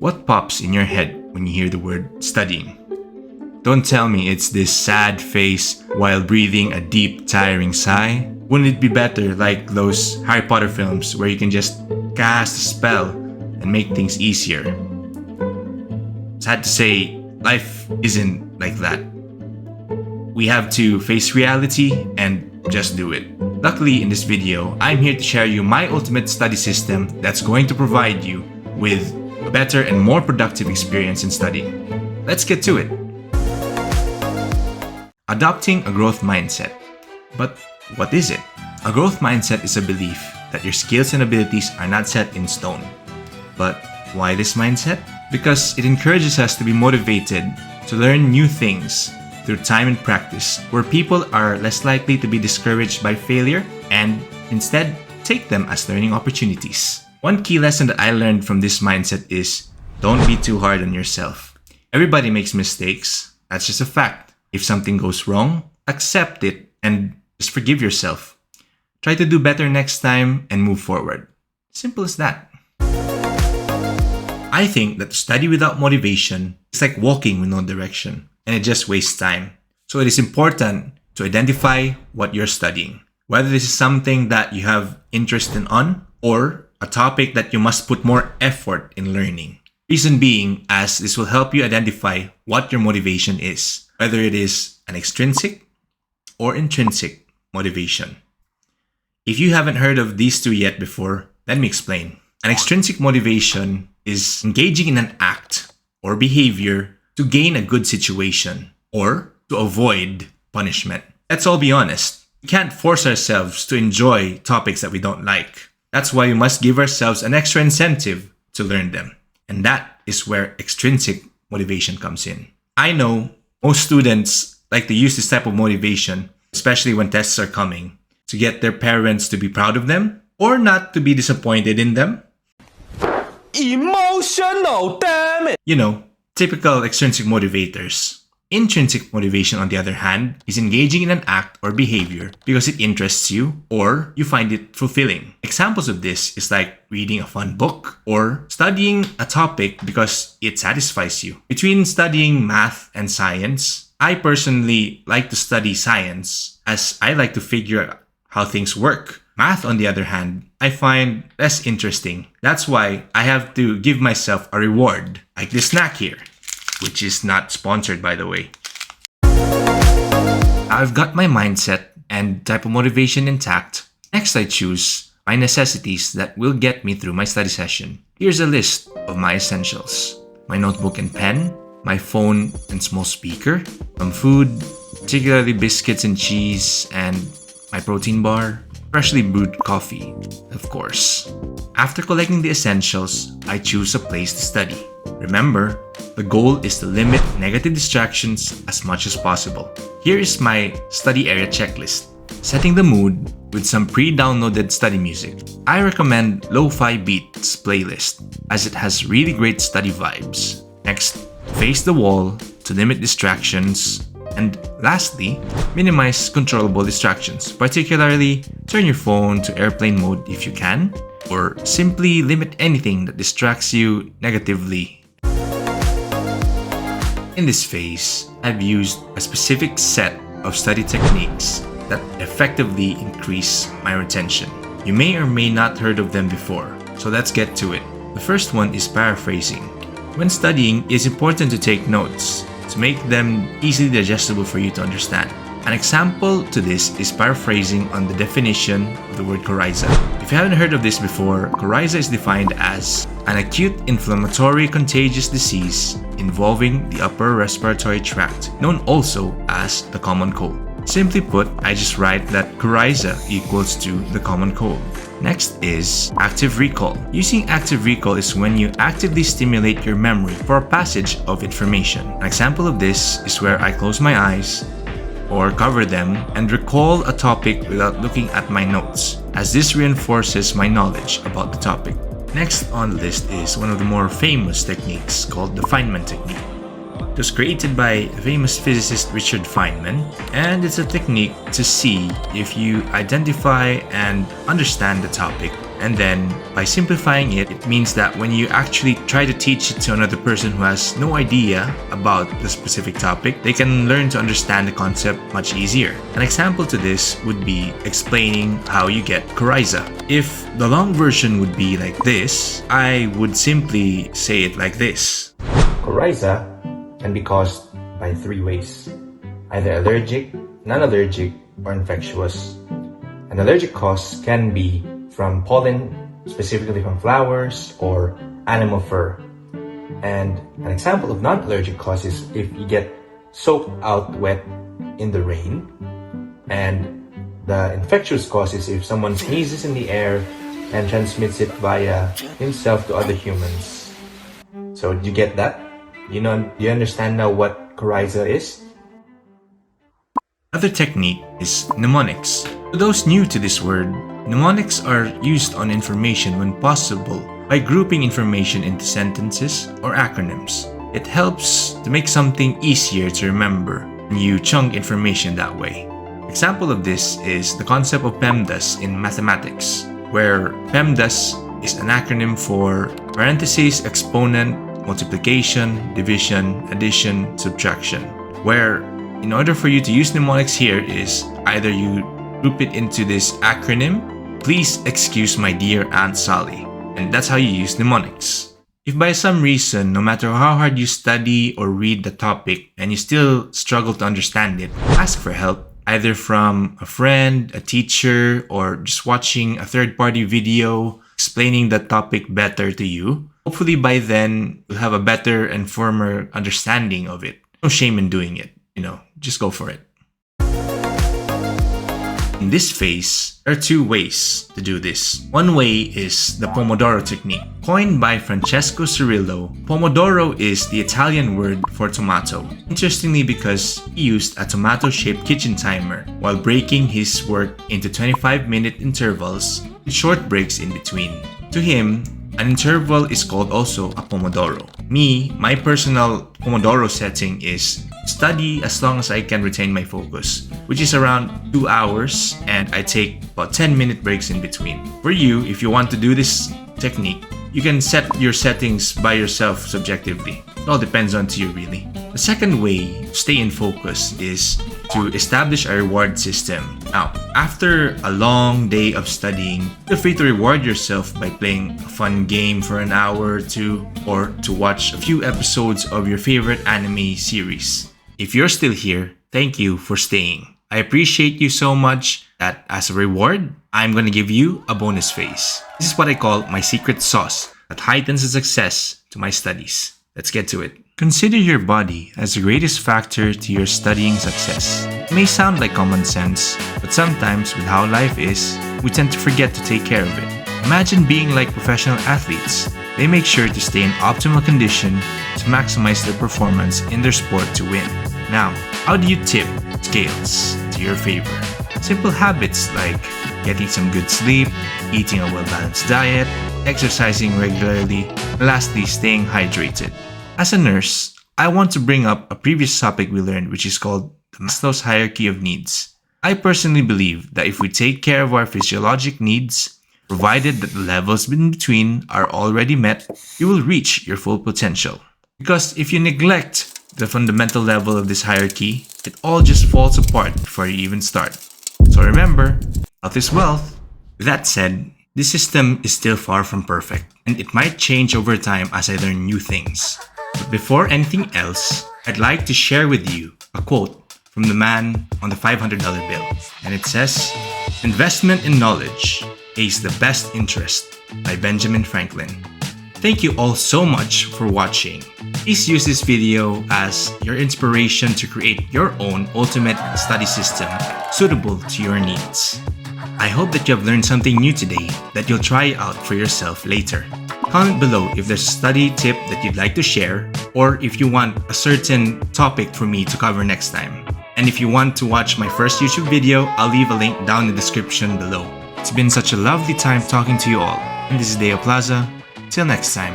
What pops in your head when you hear the word studying? Don't tell me it's this sad face while breathing a deep, tiring sigh. Wouldn't it be better like those Harry Potter films where you can just cast a spell and make things easier? Sad to say, life isn't like that. We have to face reality and just do it. Luckily, in this video, I'm here to share you my ultimate study system that's going to provide you with a better and more productive experience in studying. Let's get to it. Adopting a growth mindset. But what is it? A growth mindset is a belief that your skills and abilities are not set in stone. But why this mindset? Because it encourages us to be motivated to learn new things through time and practice, where people are less likely to be discouraged by failure and instead take them as learning opportunities. One key lesson that I learned from this mindset is don't be too hard on yourself. Everybody makes mistakes. That's just a fact. If something goes wrong, accept it and just forgive yourself. Try to do better next time and move forward. Simple as that. I think that to study without motivation is like walking with no direction, and it just wastes time. So it is important to identify what you're studying. Whether this is something that you have interest in or a topic that you must put more effort in learning. Reason being, as this will help you identify what your motivation is, whether it is an extrinsic or intrinsic motivation. If you haven't heard of these two yet before, let me explain. An extrinsic motivation is engaging in an act or behavior to gain a good situation or to avoid punishment. Let's all be honest. We can't force ourselves to enjoy topics that we don't like. That's why we must give ourselves an extra incentive to learn them. And that is where extrinsic motivation comes in. I know most students like to use this type of motivation, especially when tests are coming, to get their parents to be proud of them or not to be disappointed in them. Emotional, damn it! You know, typical extrinsic motivators. Intrinsic motivation, on the other hand, is engaging in an act or behavior because it interests you or you find it fulfilling. Examples of this is like reading a fun book or studying a topic because it satisfies you. Between studying math and science, I personally like to study science as I like to figure out how things work. Math, on the other hand, I find less interesting. That's why I have to give myself a reward, like this snack here, which is not sponsored, by the way. I've got my mindset and type of motivation intact. Next, I choose my necessities that will get me through my study session. Here's a list of my essentials. My notebook and pen, my phone and small speaker, some food, particularly biscuits and cheese, and my protein bar, freshly brewed coffee, of course. After collecting the essentials, I choose a place to study. Remember, the goal is to limit negative distractions as much as possible. Here is my study area checklist. Setting the mood with some pre-downloaded study music. I recommend Lo-Fi Beats playlist as it has really great study vibes. Next, face the wall to limit distractions. And lastly, minimize controllable distractions, particularly turn your phone to airplane mode if you can, or simply limit anything that distracts you negatively. In this phase, I've used a specific set of study techniques that effectively increase my retention. You may or may not heard of them before, so let's get to it. The first one is paraphrasing. When studying, it's important to take notes to make them easily digestible for you to understand. An example to this is paraphrasing on the definition of the word coryza. If you haven't heard of this before, coryza is defined as an acute inflammatory contagious disease involving the upper respiratory tract, known also as the common cold. Simply put, I just write that coryza equals to the common cold. Next is active recall. Using active recall is when you actively stimulate your memory for a passage of information. An example of this is where I close my eyes or cover them and recall a topic without looking at my notes, as this reinforces my knowledge about the topic. Next on the list is one of the more famous techniques called the Feynman technique. It was created by famous physicist Richard Feynman, and it's a technique to see if you identify and understand the topic And then, by simplifying it, it means that when you actually try to teach it to another person who has no idea about the specific topic, they can learn to understand the concept much easier. An example to this would be explaining how you get coryza. If the long version would be like this, I would simply say it like this. Coryza can be caused by three ways: either allergic, non-allergic, or infectious. An allergic cause can be from pollen, specifically from flowers, or animal fur. And an example of non-allergic cause is if you get soaked out wet in the rain. And the infectious cause is if someone sneezes in the air and transmits it via himself to other humans. So did you get that? Do you understand now what coryza is? Another technique is mnemonics. For those new to this word, mnemonics are used on information when possible by grouping information into sentences or acronyms. It helps to make something easier to remember when you chunk information that way. Example of this is the concept of PEMDAS in mathematics, where PEMDAS is an acronym for parentheses, exponent, multiplication, division, addition, subtraction, where in order for you to use mnemonics here is either you group it into this acronym, please excuse my dear Aunt Sally, and that's how you use mnemonics. If by some reason, no matter how hard you study or read the topic and you still struggle to understand it, ask for help, either from a friend, a teacher, or just watching a third-party video explaining the topic better to you. Hopefully by then, you'll have a better and firmer understanding of it. No shame in doing it, just go for it. In this phase, there are two ways to do this. One way is the Pomodoro technique. Coined by Francesco Cirillo, Pomodoro is the Italian word for tomato. Interestingly, because he used a tomato-shaped kitchen timer while breaking his work into 25-minute intervals with short breaks in between. To him, an interval is called also a Pomodoro. My personal Pomodoro setting is study as long as I can retain my focus, which is around 2 hours, and I take about 10-minute breaks in between. For you, if you want to do this technique, you can set your settings by yourself subjectively. It all depends on you really. The second way to stay in focus is to establish a reward system. Now, after a long day of studying, feel free to reward yourself by playing a fun game for an hour or two, or to watch a few episodes of your favorite anime series. If you're still here, thank you for staying. I appreciate you so much that as a reward, I'm gonna give you a bonus phase. This is what I call my secret sauce that heightens the success to my studies. Let's get to it. Consider your body as the greatest factor to your studying success. It may sound like common sense, but sometimes with how life is, we tend to forget to take care of it. Imagine being like professional athletes. They make sure to stay in optimal condition to maximize their performance in their sport to win. Now, how do you tip scales to your favor? Simple habits like getting some good sleep, eating a well-balanced diet, exercising regularly, and lastly, staying hydrated. As a nurse, I want to bring up a previous topic we learned, which is called the Maslow's hierarchy of needs. I personally believe that if we take care of our physiologic needs, provided that the levels in between are already met, you will reach your full potential. Because if you neglect the fundamental level of this hierarchy, it all just falls apart before you even start. So remember, health is wealth. With that said, this system is still far from perfect, and it might change over time as I learn new things. But before anything else, I'd like to share with you a quote from the man on the $500 bill. And it says, "Investment in knowledge pays the best interest," by Benjamin Franklin. Thank you all so much for watching. Please use this video as your inspiration to create your own ultimate study system suitable to your needs. I hope that you have learned something new today that you'll try out for yourself later. Comment below if there's a study tip that you'd like to share, or if you want a certain topic for me to cover next time. And if you want to watch my first YouTube video, I'll leave a link down in the description below. It's been such a lovely time talking to you all. And this is Deo Plaza. Till next time.